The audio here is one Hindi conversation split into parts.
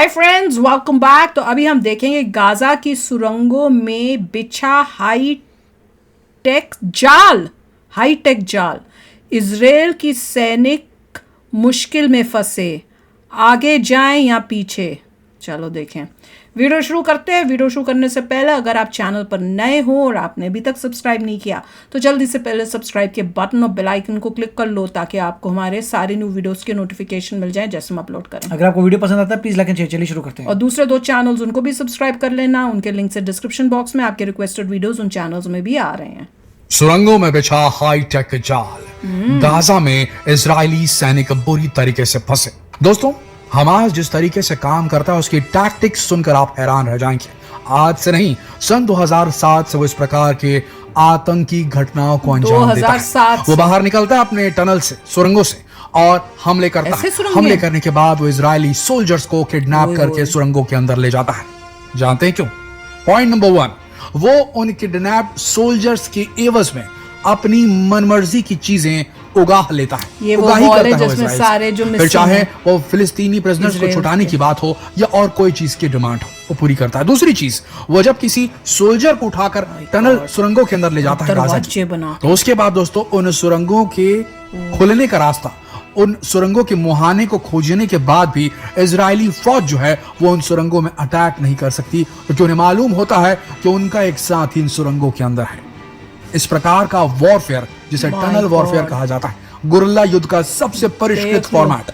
Hi friends, welcome back. तो अभी हम देखेंगे गाजा की सुरंगों में बिछा हाईटेक जाल। इजराइल की सैनिक मुश्किल में फंसे, आगे जाएं या पीछे। चलो देखें, वीडियो शुरू करते हैं। वीडियो शुरू करने से पहले अगर आप चैनल पर नए हो और आपने अभी तक सब्सक्राइब नहीं किया तो जल्दी से पहले सब्सक्राइब के बटन और बेल आइकन को क्लिक कर लो ताकि आपको हमारे सारे न्यू वीडियोस के नोटिफिकेशन मिल जाएं जैसे हम अपलोड करें। अगर आपको वीडियो पसंद आता है प्लीज लाइक एंड शेयर। चलिए शुरू करते हैं। और दूसरे दो चैनल्स उनको भी सब्सक्राइब कर लेना, उनके लिंक से डिस्क्रिप्शन बॉक्स में आपके रिक्वेस्टेड वीडियोस उन चैनल्स में भी आ रहे हैं। सुरंगों में बिछा हाईटेक जाल, गाजा में इजरायली सैनिक बुरी तरीके से फंसे। दोस्तों, हमास जिस तरीके से काम करता है उसकी टैक्टिक्स सुनकर आप हैरान रह जाएंगे। आज से नहीं, सन 2007 से वो इस प्रकार के आतंकी घटनाओं को अंजाम देता है। वो बाहर निकलता है अपने टनल से, सुरंगों से, और हमले करता है। हमले करने के बाद वो इजरायली सोल्जर्स को किडनैप करके सुरंगों के अंदर ले जाता है। जानते हैं क्यों? पॉइंट नंबर 1, वो उन किडनैप सोल्जर्स के एवज में अपनी मनमर्जी की चीजें उगा लेता है। ये वो वॉर है जिसमें सारे जो फिर चाहे वो फिलिस्तीनी प्रिजनर्स को छुटाने की बात हो या और कोई चीज की डिमांड हो, वो पूरी करता है। दूसरी चीज, वो जब किसी सोल्जर को उठाकर टनल सुरंगों के अंदर ले जाता है गाजा की, तो उसके बाद दोस्तों उन सुरंगों के खुलने का रास्ता, उन सुरंगों के मुहाने को खोजने के बाद भी इजरायली फौज जो है वो उन सुरंगों में अटैक नहीं कर सकती, क्योंकि उन्हें मालूम होता है कि उनका एक साथी इन सुरंगों के अंदर है। इस प्रकार का वॉरफेयर, जिसे टनल वॉरफेयर कहा जाता है, गुरिल्ला युद्ध का सबसे परिष्कृत फॉर्मेट,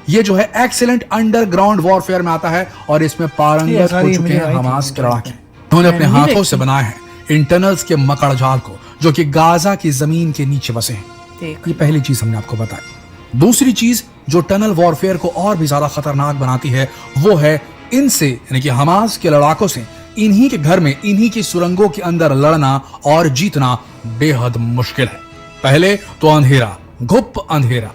ये जो है एक्सीलेंट अंडरग्राउंड वॉरफेयर में आता है और इसमें पारंगत हो चुके हैं हमास के लड़ाके। उन्होंने अपने हाथों से बनाए हैं इन टनल्स के मकड़ जाल को, जो कि गाजा की जमीन के नीचे बसे हैं। ये पहली चीज हमने आपको बताई। दूसरी चीज जो टनल वॉरफेयर को और भी ज्यादा खतरनाक बनाती है वो है इनसे, यानी कि हमास के लड़ाकों से इन्हीं के घर में, इन्हीं की सुरंगों के अंदर लड़ना और जीतना बेहद मुश्किल है। पहले तो अंधेरा, गुप्त अंधेरा,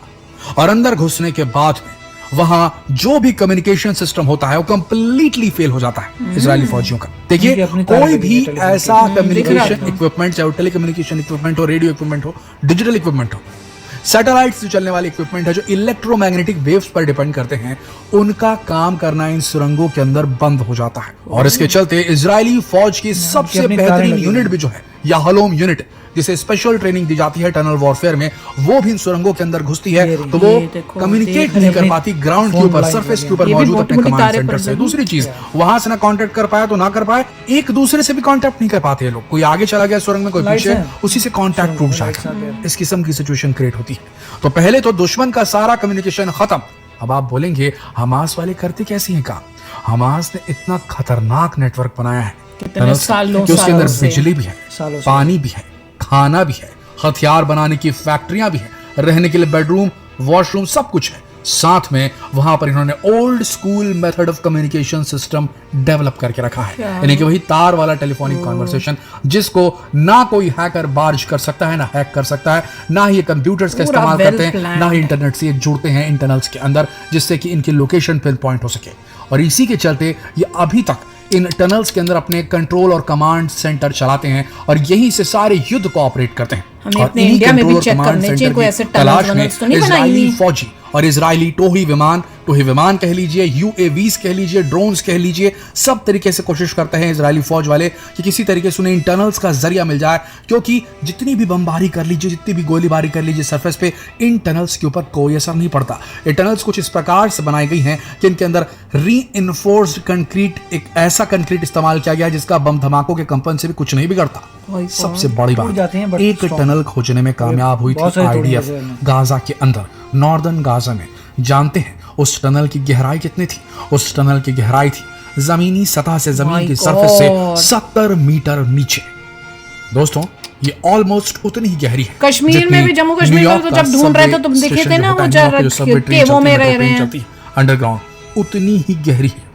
और अंदर घुसने के बाद में वहां जो भी कम्युनिकेशन सिस्टम होता है वो कंप्लीटली फेल हो जाता है इजरायली फौजियों का। देखिए, कोई भी ऐसा कम्युनिकेशन इक्विपमेंट, चाहे टेली कम्युनिकेशन इक्विपमेंट हो, रेडियो इक्विपमेंट हो, डिजिटल इक्विपमेंट हो, सैटेलाइट से चलने वाले इक्विपमेंट है जो इलेक्ट्रोमैग्नेटिक वेव्स पर डिपेंड करते हैं, उनका काम करना इन सुरंगों के अंदर बंद हो जाता है। और इसके चलते इजरायली फौज की सबसे बेहतरीन यूनिट भी जो है, याहलोम यूनिट, जिसे स्पेशल ट्रेनिंग दी जाती है टनल वॉरफेयर में, वो भी इन सुरंगों के अंदर घुसती है तो वो कम्युनिकेट नहीं कर पाती ग्राउंड के ऊपर, सरफेस के ऊपर मौजूद अपने कमांड सेंटर से। दूसरी चीज, वहां से ना कांटेक्ट कर पाए तो ना कर पाए, एक दूसरे से भी कांटेक्ट नहीं कर पाते हैं लोग। कोई आगे चला गया सुरंग में, कोई पीछे, उसी से कांटेक्ट टूट जाएगा। इस किस्म की सिचुएशन क्रिएट होती है। तो पहले तो दुश्मन का सारा कम्युनिकेशन खत्म। अब आप बोलेंगे हमास वाले करते कैसी हैं काम? हमास ने इतना खतरनाक नेटवर्क बनाया है कि उसके अंदर बिजली भी है, पानी भी है, खाना भी है, हथियार बनाने की फैक्ट्रियां भी है, रहने के लिए बेडरूम, वॉशरूम, सब कुछ है। साथ में वहां पर इन्होंने old school method of communication system develop करके रखा है, यानी कि वही तार वाला टेलीफोनिक कॉन्वर्सेशन, जिसको ना कोई हैकर बार्ज कर सकता है, ना हैक कर सकता है, ना ही कंप्यूटर्स का इस्तेमाल करते हैं, ना ही इंटरनेट से जुड़ते हैं इन टनल्स के अंदर, जिससे कि इनकी लोकेशन पिन पॉइंट हो सके। और इसी के चलते ये अभी तक इन टनल्स के अंदर अपने कंट्रोल और कमांड सेंटर चलाते हैं और यहीं से सारे युद्ध को ऑपरेट करते हैं। हमें अपने इंडिया में भी चेक करने चाहिए कोई ऐसे टनल्स तो नहीं इजरायली फौजी और इजरायली टोही विमान कह लीजिए, यूएवीज कह लीजिए, ड्रोन्स कह लीजिए, सब तरीके से कोशिश करते हैं इजरायली फौज वाले कि किसी तरीके से उन्हें इन टनल्स का जरिया मिल जाए, क्योंकि जितनी भी बमबारी कर लीजिए, जितनी भी गोलीबारी कर लीजिए सरफेस पे, इन टनल्स के ऊपर कोई असर नहीं पड़ता। ये टनल्स कुछ इस प्रकार से बनाई गई हैं कि इनके अंदर रीइंफोर्स्ड कंक्रीट, एक ऐसा कंक्रीट इस्तेमाल किया गया जिसका बम धमाकों के कंपन से भी कुछ नहीं बिगड़ता। सबसे बड़ी बात, एक टनल खोजने में कामयाब हुई थी आईडीएफ गाजा के अंदर, नॉर्दर्न गाजा में। जानते हैं उस टनल की गहराई कितनी थी? उस टनल की गहराई थी जमीनी सतह से, जमीन की सरफेस से 70 मीटर नीचे। दोस्तों, ये ऑलमोस्ट उतनी ही गहरी है। कश्मीर में भी, जम्मू कश्मीर में तो जब ढूंढ रहे थे तुम देखे थे ना, वो केवों में रह रहे हैं अंडरग्राउंड, उतनी ही गहरी है।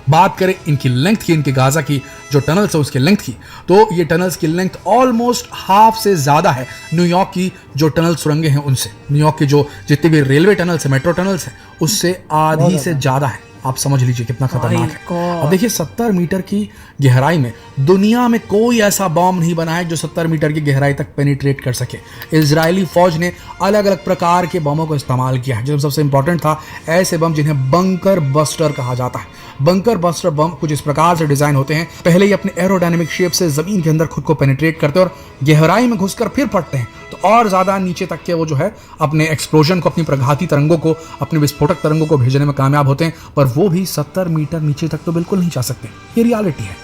बात करें इनकी लेंथ की, इनके गाजा की जो टनल्स है उसकी लेंथ की, तो ये टनल्स की लेंथ ऑलमोस्ट हाफ से ज्यादा है न्यूयॉर्क की जो टनल सुरंगें हैं उनसे। न्यूयॉर्क की जो जितने भी रेलवे टनल्स है, मेट्रो टनल्स है, उससे आधी से ज्यादा है, आप समझ लीजिए कितना खतरनाक है। God. अब देखिए 70 मीटर की गहराई में दुनिया में कोई ऐसा बम नहीं बना है जो 70 मीटर की गहराई तक पेनिट्रेट कर सके। इजरायली फौज ने अलग अलग प्रकार के बमों को इस्तेमाल किया है, जिसमें सबसे इंपॉर्टेंट था ऐसे बम जिन्हें बंकर बस्टर कहा जाता है। बंकर बस्टर बम कुछ इस प्रकार से डिजाइन होते हैं, पहले ही अपने एरोडायनेमिक शेप से जमीन के अंदर खुद को पेनिट्रेट करते हैं और गहराई में घुसकर फिर फटते हैं, तो और ज्यादा नीचे तक के वो जो है अपने एक्सप्लोजन को, अपनी प्रघाती तरंगों को, अपने विस्फोटक तरंगों को भेजने में कामयाब होते हैं, पर वो भी 70 मीटर नीचे तक तो बिल्कुल नहीं जा सकते। ये रियलिटी है,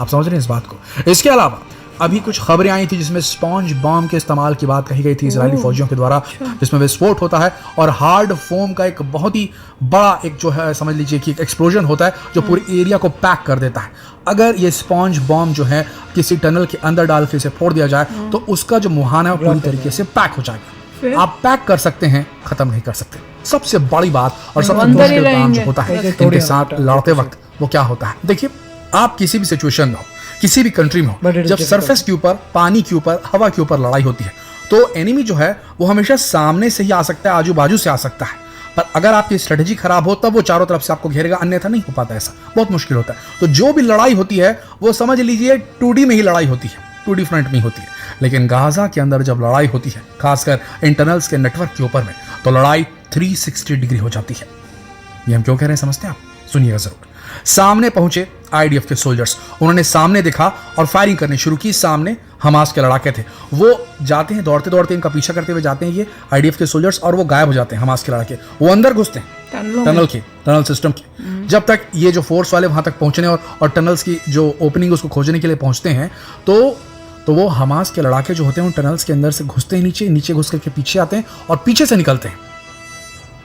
आप समझ रहे हैं इस बात को। इसके अलावा अभी कुछ खबरें आई थी जिसमें स्पॉन्ज बॉम्ब के इस्तेमाल की बात कही गई थी इजरायली फौजियों के द्वारा, जिसमें विस्फोट होता है और हार्ड फोम का एक बहुत ही बड़ा एक जो है समझ लीजिए कि एक एक्सप्लोजन होता है जो पूरे एरिया को पैक कर देता है। अगर ये स्पॉन्ज बॉम्ब जो है किसी टनल के अंदर डाल के इसे फोड़ दिया जाए तो उसका जो मुहाना है पूरी तरीके से पैक हो जाएगा। आप पैक कर सकते हैं, खत्म नहीं कर सकते। सबसे बड़ी बात और सबसे मुश्किल काम जो होता है इनके साथ लड़ते वक्त वो क्या होता है, देखिए आप किसी भी सिचुएशन में हो, किसी भी कंट्री में हो, जब सरफेस के ऊपर, पानी के ऊपर, हवा के ऊपर लड़ाई होती है तो एनिमी जो है वो हमेशा सामने से ही आ सकता है, आजू बाजू से आ सकता है, पर अगर आपकी स्ट्रेटेजी खराब हो तब वो चारों तरफ से आपको घेरेगा, अन्यथा नहीं हो पाता, ऐसा बहुत मुश्किल होता है। तो जो भी लड़ाई होती है वो समझ लीजिए 2D में ही लड़ाई होती है, 2D फ्रंट में होती है। लेकिन गाजा के अंदर जब लड़ाई होती है, खासकर इंटरनल्स के नेटवर्क के ऊपर में, तो लड़ाई 360 डिग्री हो जाती है। ये हम क्यों कह रहे हैं समझते हैं आप, सुनिएगा जरूर। सामने पहुंचे आईडीएफ के सोल्जर्स, उन्होंने सामने देखा और फायरिंग करनी शुरू की। सामने हमास के लड़ाके थे, वो जाते हैं दौड़ते दौड़ते, इनका पीछा करते हुए जाते हैं ये आईडीएफ के सोल्जर्स और वो गायब हो जाते हैं। हमास के लड़ाके वो अंदर घुसते हैं टनल सिस्टम की। जब तक ये जो फोर्स वाले वहां तक पहुंचने और टनल्स की जो ओपनिंग उसको खोजने के लिए पहुंचते हैं तो वो हमास के लड़ाके जो होते हैं उन टनल्स के अंदर से घुसते हैं, नीचे घुस करके पीछे आते हैं और पीछे से निकलते हैं।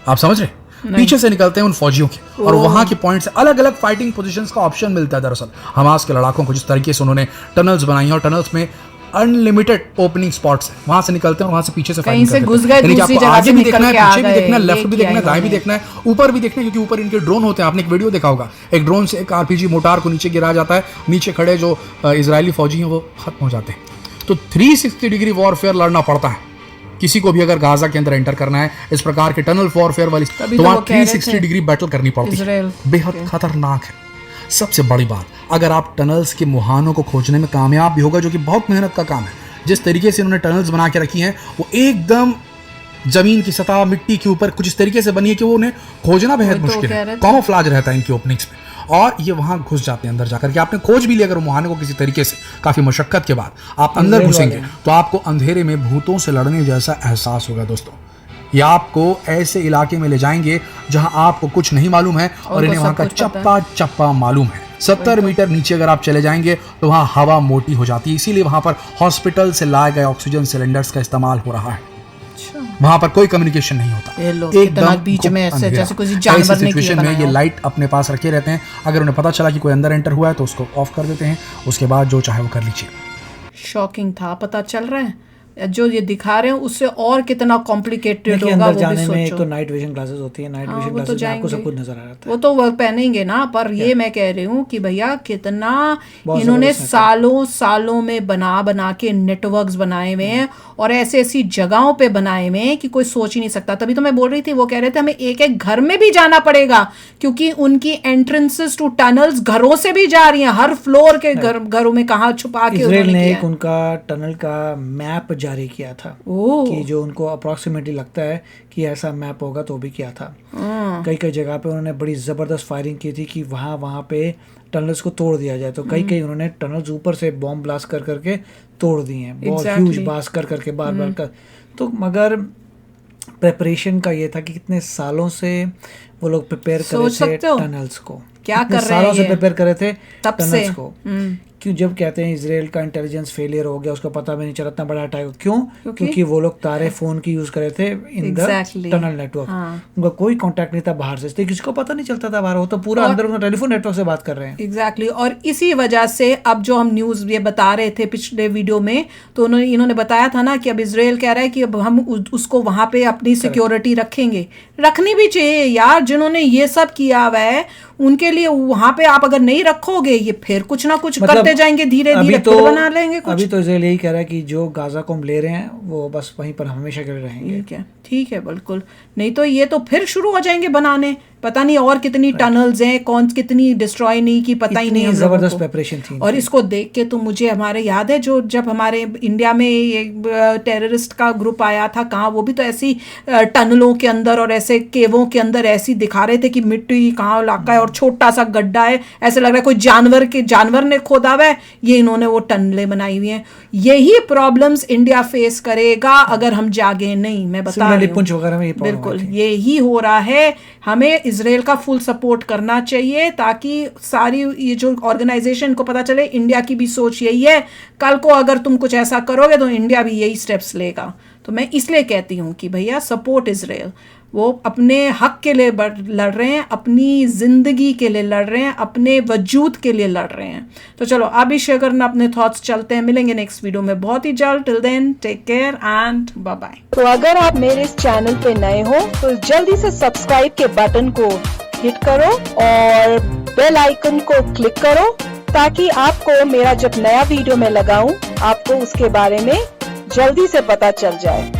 आप समझ रहे हैं, पीछे से निकलते हैं उन फौजियों के, और वहां के पॉइंट से अलग अलग फाइटिंग पोजीशंस का ऑप्शन मिलता है। दरअसल हमास के लड़ाकों को जिस तरीके से उन्होंने टनल्स बनाई और टनल्स में अनलिमिटेड ओपनिंग स्पॉट्स हैं, वहां से निकलते हैं, वहां से पीछे से फाइटिंग करते हैं। घुस गए, दूसरी जगह आगे भी देखना है, पीछे भी देखना है, लेफ्ट भी देखना है, दाएं भी देखना है, ऊपर भी देखना है, क्योंकि ऊपर इनके ड्रोन होते हैं। आपने एक वीडियो देखा होगा, एक ड्रोन से एक आरपीजी मोटार को नीचे गिराया जाता है, नीचे खड़े जो इजरायली फौजी हैं वो खत्म हो जाते हैं। तो 360 डिग्री वॉरफेयर लड़ना पड़ता है किसी को भी अगर गाजा के अंदर एंटर करना है इस प्रकार के टनल वॉरफेयर वाली, तो वहां 360 डिग्री बैटल करनी पड़ती है, बेहद खतरनाक है। सबसे बड़ी बात, अगर आप टनल्स के मुहानों को खोजने में कामयाब भी होगा, जो कि बहुत मेहनत का काम है, जिस तरीके से उन्होंने टनल्स बना के रखी हैं वो एकदम जमीन की सतह, मिट्टी के ऊपर कुछ इस तरीके से बनी है कि वो उन्हें खोजना बेहद मुश्किल है। कैमोफ्लेज रहता है इनकी ओपनिंग्स में और ये वहां घुस जाते हैं अंदर जाकर के। आपने खोज भी लिया अगर मुहाने को किसी तरीके से, काफी मशक्कत के बाद आप अंदर घुसेंगे तो आपको अंधेरे में भूतों से लड़ने जैसा एहसास होगा दोस्तों। ये आपको ऐसे इलाके में ले जाएंगे जहां आपको कुछ नहीं मालूम है और इन्हें वहां का चप्पा चप्पा मालूम है। 70 मीटर नीचे अगर आप चले जाएंगे तो वहां हवा मोटी हो जाती है, इसीलिए वहां पर हॉस्पिटल से लाए गए ऑक्सीजन सिलेंडर्स का इस्तेमाल हो रहा है। वहां पर कोई कम्युनिकेशन नहीं होता, एकदम बीच में ऐसे जैसे कोई जानवर सिचुएशन में ये लाइट अपने पास रखे रहते हैं। अगर उन्हें पता चला कि कोई अंदर एंटर हुआ है तो उसको ऑफ कर देते हैं, उसके बाद जो चाहे वो कर लीजिए। शॉकिंग था, पता चल रहा है जो ये दिखा रहे हैं उससे और कितना कॉम्प्लिकेटेड होगा अंदर वो जाने भी सोचो। में एक तो नाइट विजन ग्लासेस होती है, नाइट विजन ग्लासेस में आपको सब कुछ नजर आ रहा है, वो तो वो पहनेंगे ना, पर ये मैं कह रही हूँ कि भैया कितना इन्होंने सालों में बना के नेटवर्क्स बनाए हुए हैं और ऐसी जगहों पे बनाए हुए हैं कि कोई सोच ही नहीं सकता। तभी तो मैं बोल रही थी, वो कह रहे थे हमें एक घर में भी जाना पड़ेगा क्योंकि उनकी एंट्रेंसेस टू टनल्स घरों से भी जा रही हैं, हर फ्लोर के घरों में कहाँ छुपा के इजराइल ने एक उनका टनल का मैप जारी किया था कि जो उनको अप्रोक्सीमेटली लगता है कि ऐसा मैप होगा, तो भी किया था। कई जगह पे उन्होंने बड़ी जबरदस्त फायरिंग की थी कि वहां पे टनल्स को तोड़ दिया जाए, तो कई उन्होंने टनल्स ऊपर से बॉम्ब ब्लास्ट कर करके तोड़ दिए हैं, बहुत ह्यूज ब्लास्ट कर करके बार कर। तो मगर प्रेपरेशन का ये था कि कितने सालों से वो लोग प्रिपेयर कर रहे थे टनल्स को, क्या कर रहे हैं, सालों से प्रिपेयर कर रहे थे टनल्स को। क्यों जब कहते हैं इजराइल का इंटेलिजेंस फेलियर हो गया, उसको पता भी नहीं चला इतना बड़ा अटैक, क्योंकि वो लोग तारे फोन की यूज कर रहे थे इन द टनल नेटवर्क। उनका कोई कांटेक्ट नहीं था बाहर से, किसी को पता नहीं चलता था बाहर, वो तो पूरा अंदर उनका टेलीफोन नेटवर्क से बात कर रहे हैं। एग्जैक्टली और इसी वजह से अब जो हम न्यूज ये बता रहे थे पिछले वीडियो में, तो इन्होंने बताया था ना कि अब इजराइल कह रहा है कि अब हम उसको वहां पे अपनी सिक्योरिटी रखेंगे, रखनी भी चाहिए यार। जिन्होंने ये सब किया हुआ है उनके लिए वहां पे आप अगर नहीं रखोगे, ये फिर कुछ ना कुछ करते जाएंगे, धीरे धीरे तो बना लेंगे कुछ। अभी तो इजराइल यही कह रहा है कि जो गाजा को हम ले रहे हैं वो बस वहीं पर हमेशा के लिए रहेंगे। ठीक है, बिल्कुल। नहीं तो ये तो फिर शुरू हो जाएंगे बनाने, पता नहीं और कितनी टनल्स हैं, कौन कितनी डिस्ट्रॉय नहीं की, पता ही नहीं हम लोगों जबरदस्त को। प्रिपरेशन थी। और इसको देख के तो मुझे हमारे याद है जो जब हमारे इंडिया में एक टेररिस्ट का ग्रुप आया था, कहाँ वो भी तो ऐसी टनलों के अंदर और ऐसे केवों के अंदर ऐसी दिखा रहे थे कि मिट्टी कहाँ इलाका है और छोटा सा गड्ढा है, ऐसे लग रहा है कोई जानवर ने खोदा हुआ है, ये इन्होंने वो टनलें बनाई हुई हैं। यही प्रॉब्लम्स इंडिया फेस करेगा अगर हम जागे नहीं, मैं बता रही हूँ। बिल्कुल यही हो रहा है। हमें इजराइल का फुल सपोर्ट करना चाहिए ताकि सारी ये जो ऑर्गेनाइजेशन को पता चले इंडिया की भी सोच यही है, कल को अगर तुम कुछ ऐसा करोगे तो इंडिया भी यही स्टेप्स लेगा। तो मैं इसलिए कहती हूँ कि भैया सपोर्ट इजराइल। वो अपने हक के लिए लड़ रहे हैं, अपनी ज़िंदगी के लिए लड़ रहे हैं, अपने वजूद के लिए लड़ रहे हैं। तो चलो आप भी शेयर करना अपने थॉट्स। चलते हैं, मिलेंगे नेक्स्ट वीडियो में बहुत ही जल्द। Till then take care and bye bye. तो अगर आप मेरे इस चैनल पे नए हो तो जल्दी से सब्सक्राइब के बटन को हिट करो और बेल आइकन को क्लिक करो ताकि आपको मेरा जब नया वीडियो मैं लगाऊं आपको उसके बारे में जल्दी से पता चल जाए।